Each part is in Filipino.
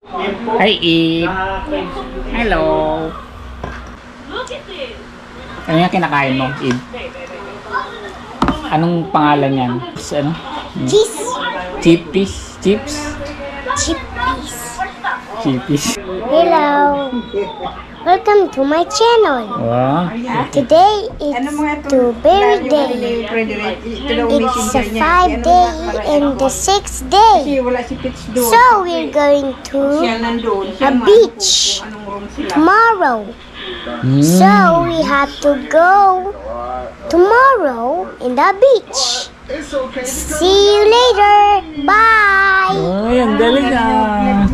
Hi, Eve. Hello. Ano yung kinakain mo, Eve? Anong pangalan yan? Ano? Cheese. Chippies? Chips? Chippies. Chippies. Hello. Welcome to my channel. Wow. Today it's Strawberry Day. It's the 5th day and the 6th day. So we're going to a beach tomorrow. So we have to go tomorrow in the beach. See you later. Bye. Ay, ang galing ah.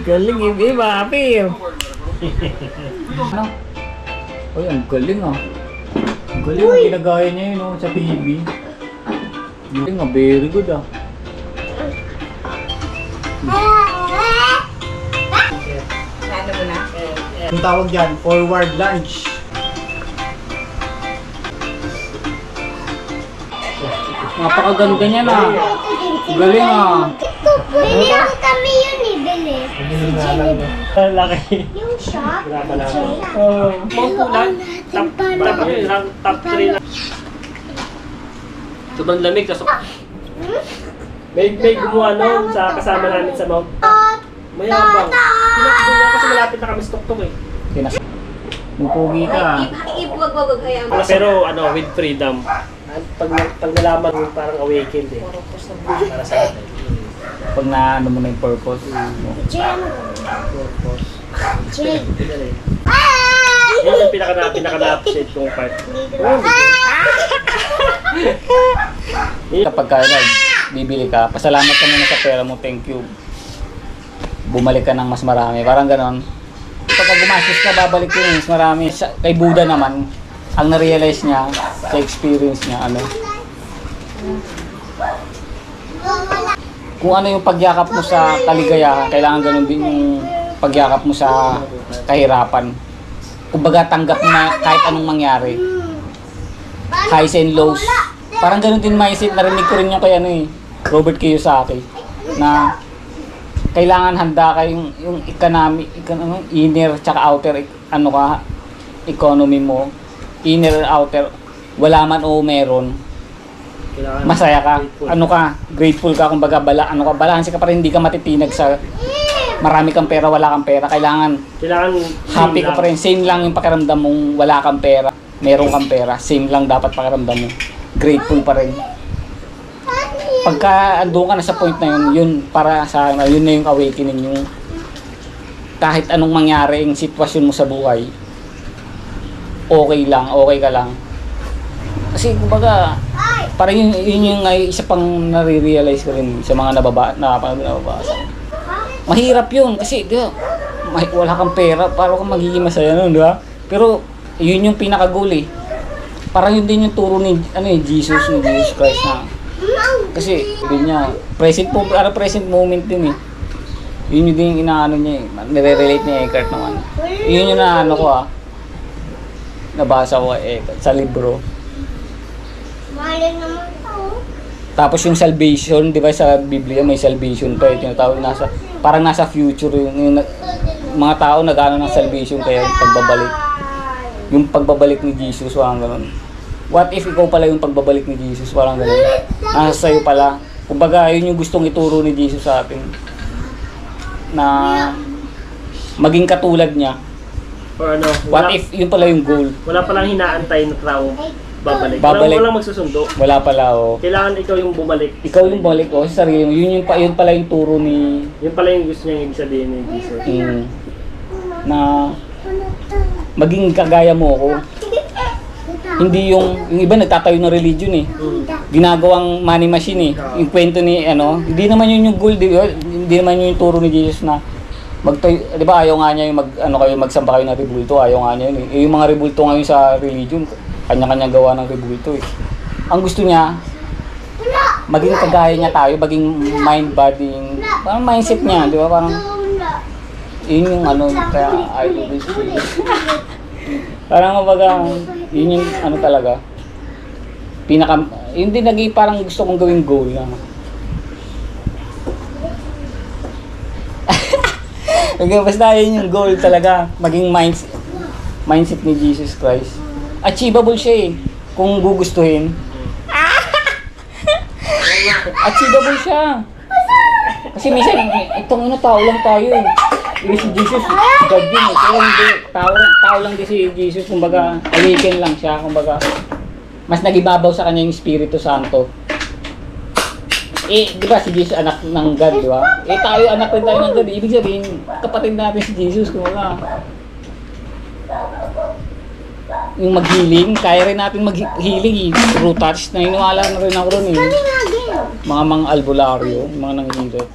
Galing, Eve. Apir. Ano? Ay, ang galing ah. Ang galing ang ginagaya niya yun sa TV. Galing ah, very good ah. Yung tawag dyan, forward lunge. Napakaganda niya na. Galing ah. Bili ko kami yun eh, bili. Laki. Yung shop, Top 3 lang. Sobrang lamig. May gumawa noon sa kasama namin sa Mount. Mayabang. Pinakbuhan kasi malapit na kami sa tuktok eh. Mupugi ka. Pero ano, with freedom. Pag nalaman mo parang awakened eh. Para sa atin. Pag na ano mo na yung purpose. Purpose. Jay. Yun yung pinaka-na-appreciate kong part. Kapag ka bibili ka, pasalamat ka muna sa pera mo, thank you. Bumalik ka ng mas marami, parang ganon. Kapag gumastos ka, babalik yun mas marami. Kay Buddha naman, ang na-realize niya, sa experience niya, ano, kung ano yung pagyakap mo sa kaligayahan, kailangan ganon din yung pagyakap mo sa kahirapan. Kumbaga tanggap mo na kahit anong mangyari. Highs and lows. Parang ganon din mindset, narinig ko rin yung kay ano eh, Robert Kiyosaki, na kailangan handa ka yung economic, inner tsaka outer, ano ka, economy mo, inner outer, wala man o meron, masaya ka, ano ka, grateful ka, kumbaga balance ka pa rin, hindi ka matitinag sa marami kang pera, wala kang pera, kailangan happy ka pa rin, same lang yung pakiramdam mong wala kang pera, meron kang pera, same lang dapat pakiramdam mo, grateful pa rin. Pagka andun ka na sa point na yun, yun para sa yun na yung awakening, yung kahit anong mangyari yung sitwasyon mo sa buhay, okay ka lang. Kasi kumbaga, parang yun yung isa pang nare-realize ko rin sa mga nababasa. Mahirap yun kasi di ba, wala kang pera, paano ka magiging masaya nun, di ba? Pero yun yung pinaka-goal eh. Parang yun din yung turo ni Jesus Christ na. Kasi yun niya, present moment din eh. Yun yung din yung inaano niya eh. Nire-relate niya Eckhart naman. Yun yung naano ko nabasa ko sa libro. Tapos yung salvation, di ba sa Biblia may salvation pa eh. Tinatawag parang nasa future yung mga tao nag-ano ng salvation kaya pagbabalik. Yung pagbabalik ni Jesus, parang gano'n. What if ikaw pala yung pagbabalik ni Jesus, parang gano'n. Nasa sa'yo pala. Kumbaga, yun yung gustong ituro ni Jesus sa atin. Na maging katulad niya. Or ano, What if yun pala yung goal? Wala palang hinaantay na tao babalik. Walang magsusundo. Wala pala Kailangan ikaw yung bumalik. Ikaw yung bumalik sa sarili mo. Yun pala yung turo ni... Yun pala yung gusto niya ibig sabihin ni Jesus. Na maging kagaya mo ako. Hindi yung iba nagtatayo ng religion eh. Ginagawang money machine eh. Yung kwento ni hindi naman yun yung goal, hindi naman yun yung turo ni Jesus na magtayo, di ba ayaw nga niya yung magsamba kayo ng rebulto, ayaw nga niya yun eh. Yung mga rebulto ngayon sa religion, kanya-kanya gawa ng rebulto eh. Ang gusto niya, maging kagaya niya tayo, maging mind, body, parang mindset niya, di ba? Parang yun yung kaya I do this. Parang kumbaga, yun yung talaga. Yun din parang gusto kong gawing goal na Okay, basta yun yung goal talaga. Maging mindset ni Jesus Christ. Achievable siya eh. Kung gugustuhin. Achievable siya. Kasi minsan, itong tao lang tayo eh. Hindi si Jesus, God yun eh. Pero hindi, tao lang din si Jesus. Kumbaga, awaken lang siya. Kumbaga, mas nagibabaw sa kanya yung Espiritu Santo. Eh, di ba si Jesus anak ng God, di ba? Eh, tayo anak rin tayo ng God. Ibig sabihin, kapatid natin si Jesus. Kumbaga, yung mag-healing, kaya rin natin mag-healing eh. Through touch, naniniwala na rin ako rin eh. Mga albularyo, mga nanghihirap.